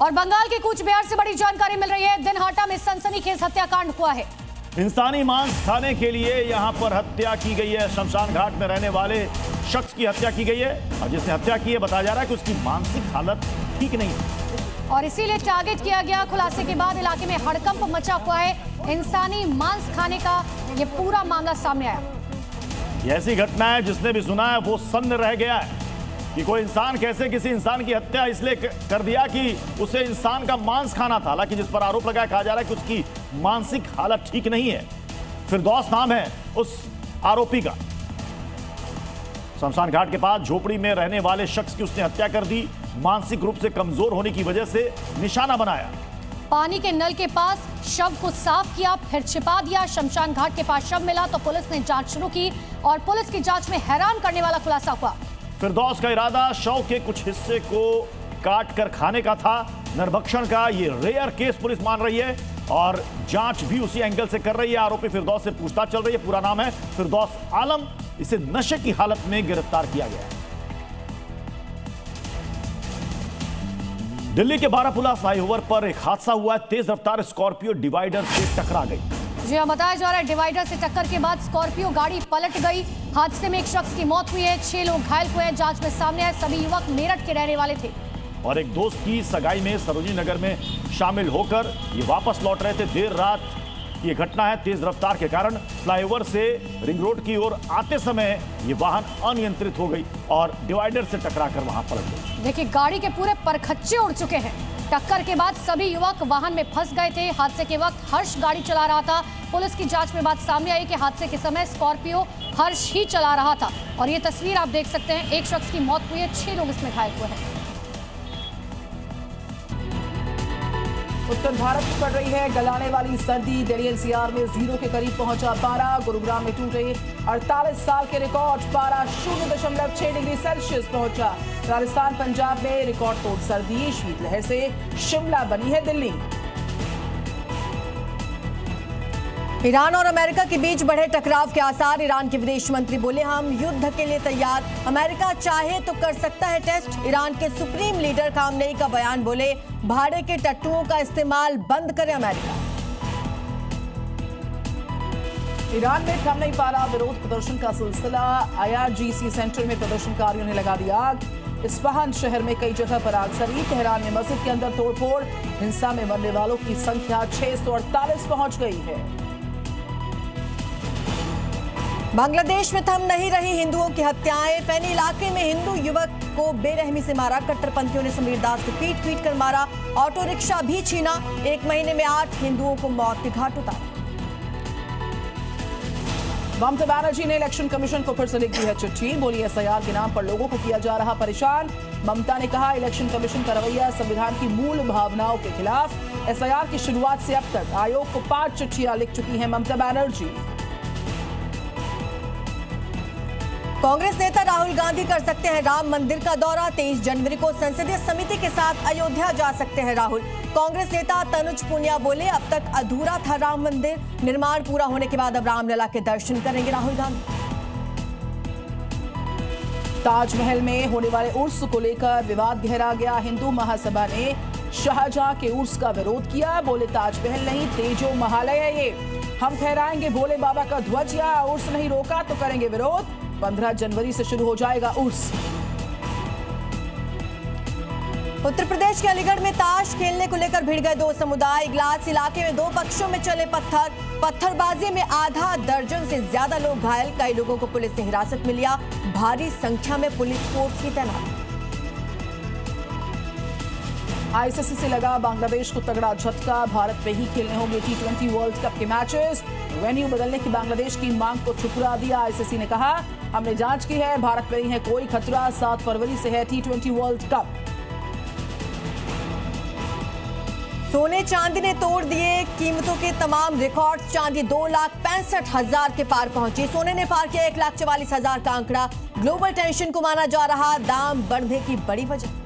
और बंगाल के कूच बिहार से बड़ी जानकारी मिल रही है। दिनहाटा में सनसनीखेज हत्याकांड हुआ है। इंसानी मांस खाने के लिए यहां पर हत्या की गई है। शमशान घाट में रहने वाले शख्स की हत्या की गई है और जिसने हत्या की है बताया जा रहा है कि उसकी मानसिक हालत ठीक नहीं है और इसीलिए टारगेट किया गया। खुलासे के बाद इलाके में हड़कंप मचा हुआ है। इंसानी मांस खाने का ये पूरा मामला सामने आया। ऐसी घटना है जिसने भी सुना है वो सन्न रह गया है कि कोई इंसान कैसे किसी इंसान की हत्या इसलिए कर दिया कि उसे इंसान का मांस खाना था। हालांकि जिस पर आरोप लगाया, कहा जा रहा है कि उसकी मानसिक हालत ठीक नहीं है। फिरदौस नाम है उस आरोपी का। शमशान घाट के पास झोपड़ी में रहने वाले शख्स की उसने हत्या कर दी। मानसिक रूप से कमजोर होने की वजह से निशाना बनाया। पानी के नल के पास शव को साफ किया, फिर छिपा दिया। शमशान घाट के पास शव मिला तो पुलिस ने जांच शुरू की और पुलिस की जांच में हैरान करने वाला खुलासा हुआ। फिरदौस का इरादा शव के कुछ हिस्से को काट कर खाने का था। नरभक्षण का ये रेयर केस पुलिस मान रही है और जांच भी उसी एंगल से कर रही है। आरोपी फिरदौस से पूछताछ चल रही है। पूरा नाम है फिरदौस आलम। इसे नशे की हालत में गिरफ्तार किया गया है। दिल्ली के बारापुला फ्लाईओवर पर एक हादसा हुआ है। तेज रफ्तार स्कॉर्पियो डिवाइडर से टकरा गई। जी हाँ, बताया जा रहा है डिवाइडर से टक्कर के बाद स्कॉर्पियो गाड़ी पलट गई। हादसे में एक शख्स की मौत हुई है, 6 लोग घायल हुए हैं। जांच में सामने आए सभी युवक मेरठ के रहने वाले थे और एक दोस्त की सगाई में सरोजिनी नगर में शामिल होकर ये वापस लौट रहे थे। देर रात ये घटना है। तेज रफ्तार के कारण फ्लाईओवर से रिंग रोड की ओर आते समय ये वाहन अनियंत्रित हो गई और डिवाइडर से टकराकर वहां पलट गई। देखिए, गाड़ी के पूरे परखच्चे उड़ चुके हैं। टक्कर के बाद सभी युवक वाहन में फंस गए थे। हादसे के वक्त हर्ष गाड़ी चला रहा था। पुलिस की जांच में बात सामने आई कि हादसे के समय स्कॉर्पियो हर्ष ही चला रहा था और ये तस्वीर आप देख सकते हैं। एक शख्स की मौत हुई है, 6 लोग इसमें घायल हुए हैं। उत्तर भारत में पड़ रही है गलाने वाली सर्दी। दिल्ली एनसीआर में 0 के करीब पहुंचा पारा। गुरुग्राम में टूटे 48 साल के रिकॉर्ड। पारा 0.6 डिग्री सेल्सियस पहुंचा। राजस्थान पंजाब में रिकॉर्ड तोड़ सर्दी। शीतलहर से शिमला बनी है दिल्ली। ईरान और अमेरिका के बीच बढ़े टकराव के आसार। ईरान के विदेश मंत्री बोले, हम युद्ध के लिए तैयार। अमेरिका चाहे तो कर सकता है टेस्ट। ईरान के सुप्रीम लीडर खामनेई का बयान, बोले भाड़े के टट्टुओं का इस्तेमाल बंद करे अमेरिका। ईरान में थम नहीं पा रहा विरोध प्रदर्शन का सिलसिला। IRGC सेंटर में प्रदर्शनकारियों ने लगा दी आग। इस्फहान शहर में कई जगह पर आगजनी। तेहरान में मस्जिद के अंदर तोड़फोड़। हिंसा में मरने वालों की संख्या 648 पहुंच गई है। बांग्लादेश में थम नहीं रही हिंदुओं की हत्याएं। फैनी इलाके में हिंदू युवक को बेरहमी से मारा। कट्टरपंथियों ने समीर दास को पीट पीट कर मारा। ऑटो रिक्शा भी छीना। 1 महीने में 8 हिंदुओं को मौत के घाट उतारा। ममता बनर्जी ने इलेक्शन कमीशन को फिर से लिख दी है चिट्ठी। बोली SIR के नाम पर लोगों को किया जा रहा परेशान। ममता ने कहा, इलेक्शन कमीशन का रवैया संविधान की मूल भावनाओं के खिलाफ। SIR की शुरुआत से अब तक आयोग को 5 चिट्ठियां लिख चुकी हैं ममता बनर्जी। कांग्रेस नेता राहुल गांधी कर सकते हैं राम मंदिर का दौरा। 23 जनवरी को संसदीय समिति के साथ अयोध्या जा सकते हैं राहुल। कांग्रेस नेता तनुज पुनिया बोले, अब तक अधूरा था राम मंदिर। निर्माण पूरा होने के बाद अब रामलला के दर्शन करेंगे राहुल गांधी। ताजमहल में होने वाले उर्स को लेकर विवाद गहरा गया। हिंदू महासभा ने शाहजहां के उर्स का विरोध किया। बोले, ताजमहल नहीं तेजो महालय है ये। हम फहराएंगे भोले बाबा का ध्वज। या उर्स नहीं रोका तो करेंगे विरोध। 15 जनवरी से शुरू हो जाएगा उर्स। उत्तर प्रदेश के अलीगढ़ में ताश खेलने को लेकर भिड़ गए 2 समुदाय। इगलास इलाके में 2 पक्षों में चले पत्थरबाजी में आधा दर्जन से ज्यादा लोग घायल। कई लोगों को पुलिस ने हिरासत में लिया। भारी संख्या में पुलिस फोर्स की तैनाती। ICC से लगा बांग्लादेश को तगड़ा झटका। भारत में ही खेलने होंगे T20 वर्ल्ड कप के मैचेस। वेन्यू बदलने की बांग्लादेश की मांग को ठुकरा दिया। ICC ने कहा, हमने जांच की है, भारत में नहीं है कोई खतरा। 7 फरवरी से है T20 वर्ल्ड कप। सोने चांदी ने तोड़ दिए कीमतों के तमाम रिकॉर्ड। चांदी 2,65,000 के पार पहुंची। सोने ने पार किया 1,44,000 का आंकड़ा। ग्लोबल टेंशन को माना जा रहा दाम बढ़ने की बड़ी वजह।